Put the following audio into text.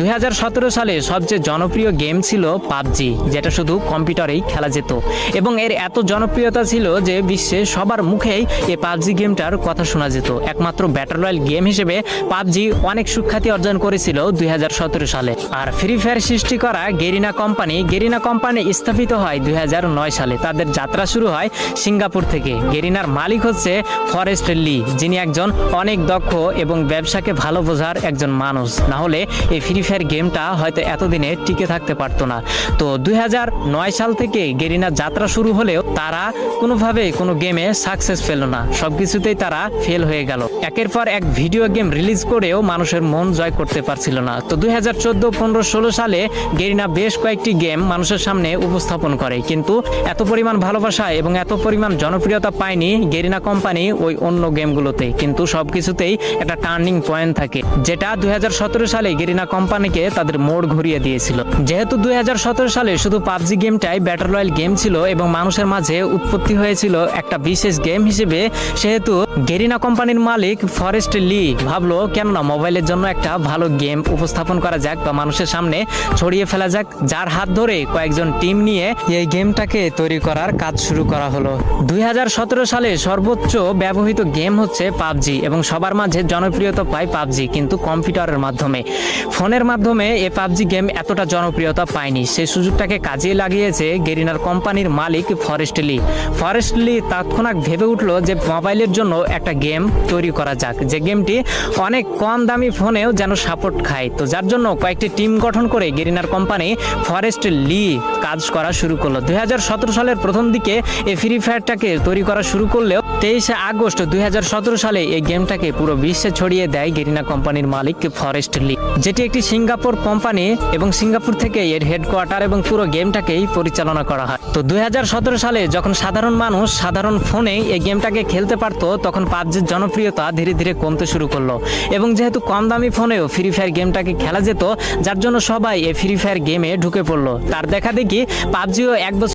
2017 সালে সবচেয়ে জনপ্রিয় গেম ছিল পাবজি, যেটা শুধু কম্পিউটারেই খেলা যেত এবং এর এত জনপ্রিয়তা ছিল যে বিশ্বে সবার মুখেই এই পাবজি গেমটার কথা শোনা যেত। একমাত্র ব্যাটল রয়্যাল গেম হিসেবে পাবজি অনেক সুখ্যাতি অর্জন করেছিল 2017 সালে। আর ফ্রি ফায়ার সৃষ্টি করা গেরিনা কোম্পানি স্থাপিত হয় 2009 সালে। তাদের যাত্রা শুরু হয় সিঙ্গাপুর থেকে। গেরিনার মালিক হচ্ছে ফরেস্ট লি, যিনি একজন অনেক দক্ষ এবং ব্যবসাকে ভালো বোঝার একজন মানুষ। না হলে এই ফ্রি ফায়ার গেমটা হয়তো এতদিনে টিকে থাকতে পারতো না। তো 2009 সাল থেকে গেরিনার যাত্রা শুরু হলেও তারা কোনোভাবে কোনো গেমে সাকসেস পেল না, সবকিছুতেই তারা ফেল হয়ে গেল। একের পর এক ভিডিও গেম রিলিজ করেও মানুষের মন জয় করতে পারছিল না। তো 2014, 15, 16 সালে গেরিনা বেশ কয়েকটি গেম মানুষের সামনে উপস্থাপন করে, কিন্তু এত পরিমাণ ভালোবাসা এবং এত পরিমাণ জনপ্রিয়তা পায়নি গেরিনা কোম্পানি ওই অন্য গেমগুলোতে। কিন্তু সবকিছুতেই একটা টার্নিং পয়েন্ট থাকে, যেটা 2017 সালে গেরিনা কোম্পানিকে তাদের মোড় ঘুরিয়ে দিয়েছিল। যেহেতু 2017 সালে শুধু পাবজি গেমটাই ব্যাটল রয়্যাল গেম ছিল এবং মানুষের মাঝে উৎপত্তি হয়েছিল একটা বিশেষ গেম হিসেবে, সেহেতু গেরিনা কোম্পানির মালিক ফরেস্ট লি ভাবলো কেননা মোবাইলের জন্য একটা ভালো গেম উপস্থাপন করা যাক বা মানুষের সামনে ছড়িয়ে ফেলা যাক, যার হাত ধরে কয়েকজন টিম নিয়ে এই গেমটাকে তৈরি করার কাজ শুরু করা হলো। 2017 সালে সর্বোচ্চ ব্যবহৃত গেম হচ্ছে পাবজি এবং সবার মাঝে জনপ্রিয়তা পায় পাবজি, কিন্তু কম্পিউটারের মাধ্যমে। ফোনের মাধ্যমে এই পাবজি গেম এতটা জনপ্রিয়তা পায়নি। সেই সুযোগটাকে কাজে লাগিয়েছে গেরিনার কোম্পানির মালিক ফরেস্ট লি তৎক্ষণাৎ ভেবে উঠলো যে মোবাইলের জন্য একটা গেম তৈরি করা যাক, যে গেমটি অনেক কম দামি ফোনেও যেন সাপোর্ট খায়। তো যার জন্য কয়েকটি টিম গঠন করে গেরিনার কোম্পানি ফরেস্ট লি কাজ করা শুরু করলো। 2017 সালের প্রথম দিকে এই ফ্রি ফায়ারটাকে তৈরি করা শুরু করলেও 23 আগস্ট 2017 সালে এই গেমটাকে পুরো বিশ্বে ছড়িয়ে দেয় গেরিনা কোম্পানির মালিক ফরেস্ট লি, যেটি একটি সিঙ্গাপুর কোম্পানি এবং সিঙ্গাপুর থেকে এর হেডকোয়ার্টার এবং পুরো গেমটাকেই পরিচালনা করা হয়। তো 2017 সালে যখন সাধারণ মানুষ সাধারণ ফোনে এই গেমটাকে খেলতে পারতো, তখন পাবজির জনপ্রিয়তা ধীরে ধীরে কমতে শুরু করলো এবং যেহেতু কম দামি ফোনেও ফ্রি ফায়ার গেমটাকে খেলা যেত, যার জন্য সবাই এই ফ্রি ফায়ার গেমে ঢুকে পড়লো। তার দেখা দেখি পাবজিও এক বছর